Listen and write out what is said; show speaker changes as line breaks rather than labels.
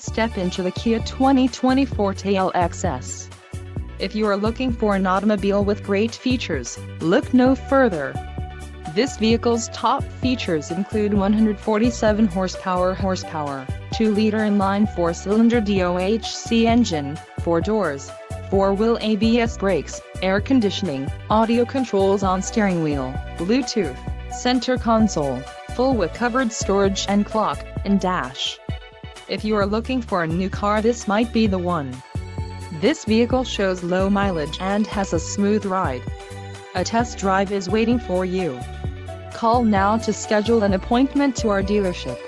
Step into the Kia 2020 Forte LXS. If you are looking for an automobile with great features, look no further. This vehicle's top features include 147 horsepower, 2-liter inline 4-cylinder DOHC engine, 4 doors, 4-wheel ABS brakes, air conditioning, audio controls on steering wheel, Bluetooth, center console, full with covered storage and clock and dash. If you are looking for a new car, this might be the one. This vehicle shows low mileage and has a smooth ride. A test drive is waiting for you. Call now to schedule an appointment to our dealership.